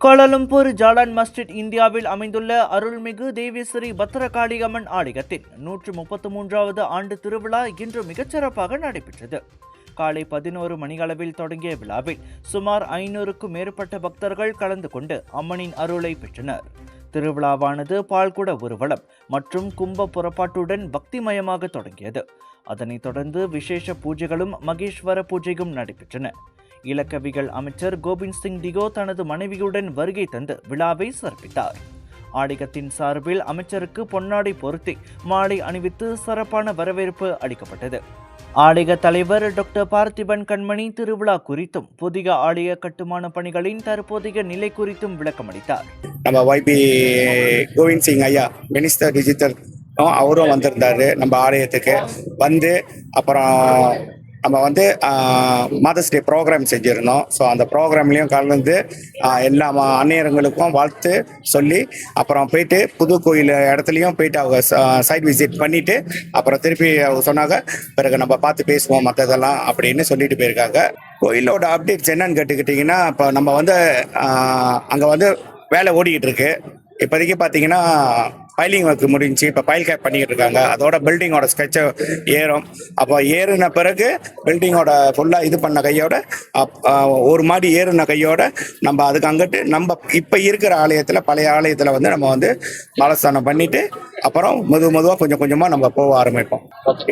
Kuala Lumpur Jalan மஸ்ஜித் இந்தியாவில் அமைந்துள்ள அருள்மிகு தேவி பத்ரகாளி அம்மன் ஆலயத்தின் 133வது ஆண்டு திருவிழா இன்று மிகச்சிறப்பாக நடைபெற்றது. காலை 11 மணியளவில் தொடங்கிய விழாவில் சுமார் 500க்கும் மேற்பட்ட பக்தர்கள் கலந்து கொண்டு அம்மனின் அருளை பெற்றனர். திருவிழாவானது பால்குட ஊர்வலம் மற்றும் கும்ப புறப்பாட்டுடன் பக்திமயமாக தொடங்கியது. அதனைத் தொடர்ந்து விசேஷ பூஜைகளும் மகேஸ்வர பூஜையும் நடைபெற்றன. இலக்கவியல் அமைச்சர் கோபிந்த் சிங் டிகோ தனது மனைவியுடன் வருகை தந்து விழாவை சிறப்பித்தார். ஆலயத்தின் சார்பில் அமைச்சருக்கு பொன்னாடை பொருத்தி மாலை அணிவித்து சிறப்பான வரவேற்பு அளிக்கப்பட்டது. ஆலய தலைவர் டாக்டர் பார்த்திபன் கண்மணி திருவிழா குறித்தும் புதிய ஆலய கட்டுமான பணிகளின் தற்போதைய நிலை குறித்தும் விளக்கமளித்தார். நம்ம YB கோவிந்த் சிங் ஐயா மினிஸ்டர் டிஜிட்டல் அவரும் வந்திருந்தாரு. நம்ம ஆலயத்துக்கு வந்து அப்புறம் நம்ம வந்து மதர்ஸ் டே ப்ரோக்ராம் செஞ்சுருந்தோம். ஸோ அந்த ப்ரோக்ராம்லேயும் கலந்து எல்லா அந்நியர்களுக்கும் வாழ்த்து சொல்லி அப்புறம் போயிட்டு புது கோயில் இடத்துலையும் போயிட்டு அவங்க சைட் விசிட் பண்ணிவிட்டு அப்புறம் திருப்பி அவங்க சொன்னாங்க பிறகு நம்ம பார்த்து பேசுவோம் மற்றதெல்லாம் அப்படின்னு சொல்லிட்டு போயிருக்காங்க. கோயிலோட அப்டேட்ஸ் என்னன்னு கேட்டுக்கிட்டிங்கன்னா, இப்போ நம்ம வந்து அங்கே வந்து வேலை ஓடிக்கிட்டு இருக்கு. இப்போதைக்கு பார்த்தீங்கன்னா பைலிங் ஒர்க் முடிஞ்சு இப்போ பைல் கேப் பண்ணிக்கிட்டு இருக்காங்க. அதோட பில்டிங்கோட ஸ்கெட்சை ஏறும். அப்போ ஏறின பிறகு பில்டிங்கோட ஃபுல்லாக இது பண்ண கையோட ஒரு மாடி ஏறின கையோட நம்ம அதுக்கு அங்கிட்டு நம்ம இப்போ இருக்கிற ஆலயத்தில் பழைய ஆலயத்தில் வந்து நம்ம வந்து பாலஸ்தானம் பண்ணிட்டு அப்புறம் மெதுவாக கொஞ்சம் கொஞ்சமாக நம்ம போக ஆரம்பிப்போம்.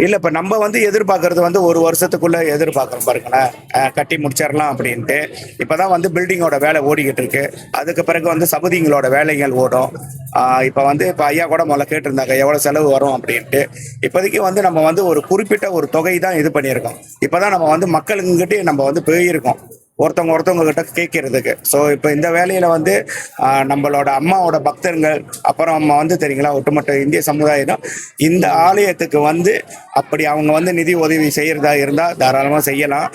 இல்லை இப்போ நம்ம வந்து எதிர்பார்க்கறது வந்து ஒரு வருஷத்துக்குள்ளே எதிர்பார்க்குறோம் பாருங்களேன், கட்டி முடிச்சிடலாம் அப்படின்ட்டு. இப்போ தான் வந்து பில்டிங்கோட வேலை ஓடிக்கிட்டு இருக்கு. அதுக்கு பிறகு வந்து சபதிங்களோட வேலைகள் ஓடும். இப்போ வந்து இப்போ ஐயா கூட முதல்ல கேட்டிருந்தாங்க எவ்வளோ செலவு வரும் அப்படின்ட்டு. இப்போதைக்கு வந்து நம்ம வந்து ஒரு குறிப்பிட்ட ஒரு தொகை தான் இது பண்ணியிருக்கோம். இப்போ தான் நம்ம வந்து மக்களுங்கிட்டே நம்ம வந்து போயிருக்கோம் ஒருத்தவங்க கிட்ட கேட்கறதுக்கு. ஸோ இப்போ இந்த வேலையில வந்து நம்மளோட அம்மாவோட பக்தர்கள் அப்புறம் அம்மா வந்து தெரியுங்களா ஒட்டுமொத்த இந்திய சமுதாயம் இந்த ஆலயத்துக்கு வந்து அப்படி அவங்க வந்து நிதி உதவி செய்யறதா இருந்தால் தாராளமாக செய்யலாம்.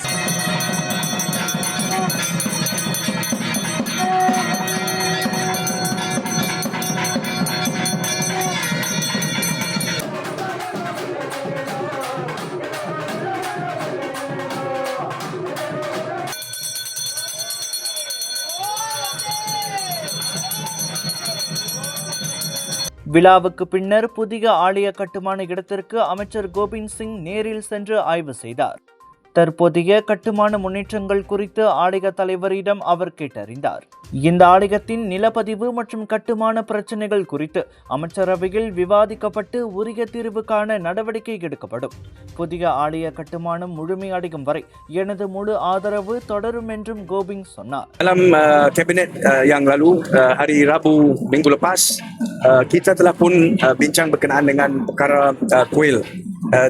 விழாவுக்கு பின்னர் புதிய ஆலய கட்டுமான இடத்திற்கு அமைச்சர் கோபிந்த் சிங் நேரில் சென்று ஆய்வு செய்தார். தற்போதைய கட்டுமான முன்னேற்றங்கள் குறித்து ஆலய தலைவரிடம் அவர் கேட்டறிந்தார். இந்த ஆலயத்தின் நிலப்பதிவு மற்றும் கட்டுமான பிரச்சனைகள் குறித்து அமைச்சரவையில் விவாதிக்கப்பட்டு உரிய தீர்வு காண நடவடிக்கை எடுக்கப்படும். புதிய ஆலய கட்டுமானம் முழுமையடையும் வரை எனது முழு ஆதரவு தொடரும் என்றும் கோபிந்த் சொன்னார். Dalam kabinet yang lalu hari Rabu minggu lepas kita telah pun bincang berkenaan dengan perkara kuil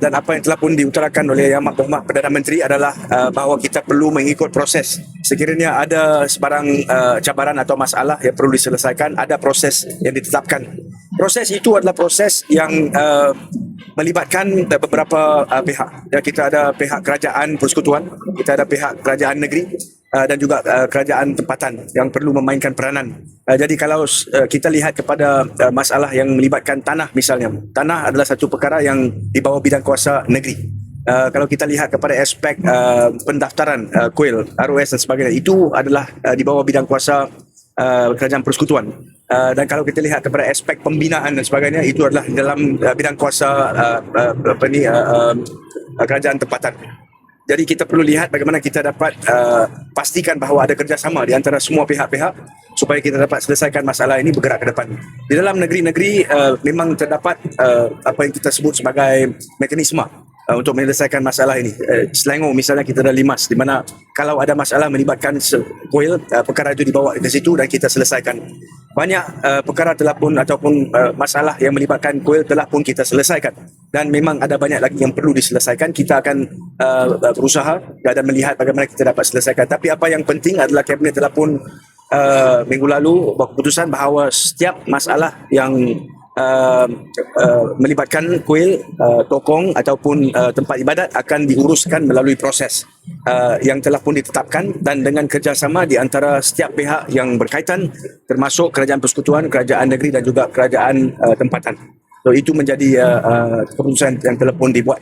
dan apa yang telah pun diutarakan oleh Yang Berhormat Perdana Menteri adalah bahawa kita perlu mengikut proses. Sekiranya ada sebarang cabaran atau masalah yang perlu diselesaikan, ada proses yang ditetapkan. Proses itu adalah proses yang melibatkan beberapa pihak. Ya, kita ada pihak kerajaan persekutuan, kita ada pihak kerajaan negeri dan juga kerajaan tempatan yang perlu memainkan peranan. Jadi kalau kita lihat kepada masalah yang melibatkan tanah misalnya, tanah adalah satu perkara yang di bawah bidang kuasa negeri. Kalau kita lihat kepada aspek pendaftaran kuil, ROS dan sebagainya, itu adalah di bawah bidang kuasa kerajaan persekutuan. Dan kalau kita lihat kepada aspek pembinaan dan sebagainya, itu adalah dalam bidang kuasa kerajaan tempatan. Jadi kita perlu lihat bagaimana kita dapat pastikan bahawa ada kerjasama di antara semua pihak-pihak supaya kita dapat selesaikan masalah ini bergerak ke depan. Di dalam negeri-negeri memang terdapat apa yang kita sebut sebagai mekanisme untuk menyelesaikan masalah ini. Selangor misalnya kita ada limas di mana kalau ada masalah melibatkan kuil, perkara itu dibawa ke situ dan kita selesaikan. Banyak perkara telah pun ataupun masalah yang melibatkan kuil telah pun kita selesaikan dan memang ada banyak lagi yang perlu diselesaikan. Kita akan berusaha dan melihat bagaimana kita dapat selesaikan. Tapi apa yang penting adalah kabinet telah pun minggu lalu buat keputusan bahawa setiap masalah yang melibatkan kuil, tokong ataupun tempat ibadat akan diuruskan melalui proses yang telah pun ditetapkan dan dengan kerjasama di antara setiap pihak yang berkaitan termasuk kerajaan persekutuan, kerajaan negeri dan juga kerajaan tempatan. So itu menjadi keputusan yang telah pun dibuat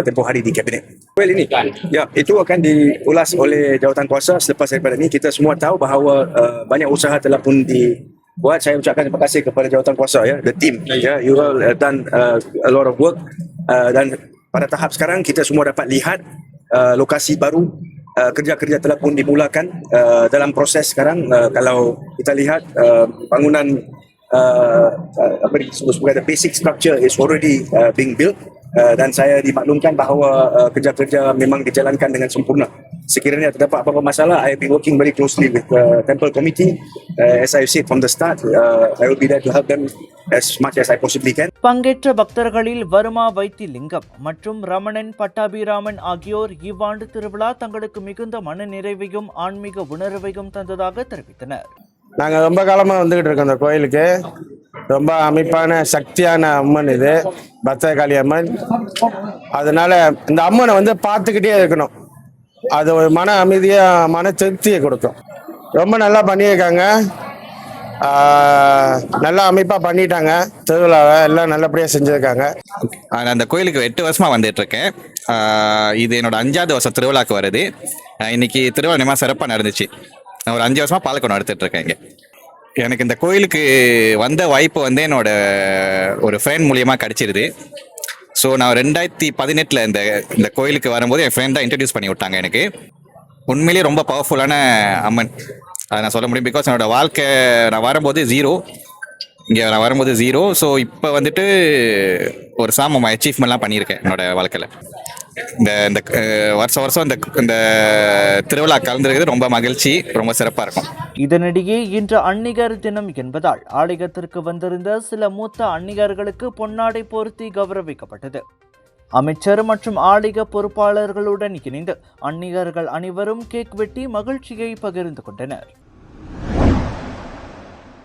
tempoh hari di kabinet. Well ini, ya itu akan diulas oleh jawatankuasa. Selepas daripada ini kita semua tahu bahawa banyak usaha telah pun dibuat. Saya ucapkan terima kasih kepada jawatankuasa ya, the team. Ya, you all done a lot of work dan pada tahap sekarang kita semua dapat lihat lokasi baru. Kerja-kerja telah pun dimulakan dalam proses sekarang. Kalau kita lihat bangunan apa disebut sebagai the basic structure is already being built dan saya dimaklumkan bahawa kerja-kerja memang dijalankan dengan sempurna. Sekiranya terdapat apa-apa masalah, I have been working very closely with the temple committee. As I said from the start, I will be there to help them as much as I possibly can. பங்கேற்ற பக்தர்களில் வருமா வைத்திலிங்கம் மற்றும் ரமணன் பட்டாபிராமன் ஆகியோர் இவ்வாண்டு திருவிழா தங்களுக்கு மிகுந்த மன நிறைவையும் ஆன்மீக உணர்வையும் தந்ததாக தெரிவித்தனர். நாங்கள் ரொம்ப காலமாக வந்துக்கிட்டு இருக்கோம் இந்த கோயிலுக்கு. ரொம்ப அமைப்பான சக்தியான அம்மன் இது, பத்திரகாளி அம்மன். அதனால இந்த அம்மனை வந்து பார்த்துக்கிட்டே இருக்கணும். அது ஒரு மன அமைதியாக மன திருப்தியை கொடுக்கும். ரொம்ப நல்லா பண்ணியிருக்காங்க, நல்லா அமைப்பாக பண்ணிட்டாங்க. திருவிழாவை எல்லாம் நல்லபடியாக செஞ்சுருக்காங்க. நான் அந்த கோயிலுக்கு 8 வருஷமா வந்துட்டு இருக்கேன். இது என்னோட 5வது வருஷம் திருவிழாக்கு வருது. இன்னைக்கு திருவிழா நிமா சிறப்பாக நடந்துச்சு. நான் ஒரு 5 வருஷமா பாலக்கோணம் எடுத்துட்டு இருக்கேன் இங்கே. எனக்கு இந்த கோயிலுக்கு வந்த வாய்ப்பு வந்து என்னோட ஒரு ஃப்ரெண்ட் மூலியமாக கிடைச்சிருது. ஸோ நான் 2018 இந்த கோயிலுக்கு வரும்போது என் ஃப்ரெண்ட் தான் இன்ட்ரடியூஸ் பண்ணி விட்டாங்க எனக்கு. உண்மையிலேயே ரொம்ப பவர்ஃபுல்லான அம்மன் அதை நான் சொல்ல முடியும். பிகாஸ் என்னோட வாழ்க்கை நான் வரும்போது 0, இங்கே நான் வரும்போது 0. ஸோ இப்போ வந்துட்டு ஒரு சாமம் அச்சீவ்மெண்ட்லாம் பண்ணியிருக்கேன் என்னோட வாழ்க்கையில். இந்த வருஷம் இந்த திருவிழா கலந்துருக்கிறது ரொம்ப மகிழ்ச்சி, ரொம்ப சிறப்பாக இருக்கும். இதனிடையே இன்று அன்னிகர் தினம் என்பதால் ஆலயத்திற்கு வந்திருந்த சில மூத்த அன்னிகர்களுக்கு பொன்னாடை போர்த்தி கௌரவிக்கப்பட்டது. அமைச்சர் மற்றும் ஆலய பொறுப்பாளர்களுடன் இணைந்து அன்னிகர்கள் அனைவரும் கேக் வெட்டி மகிழ்ச்சியை பகிர்ந்து கொண்டனர்.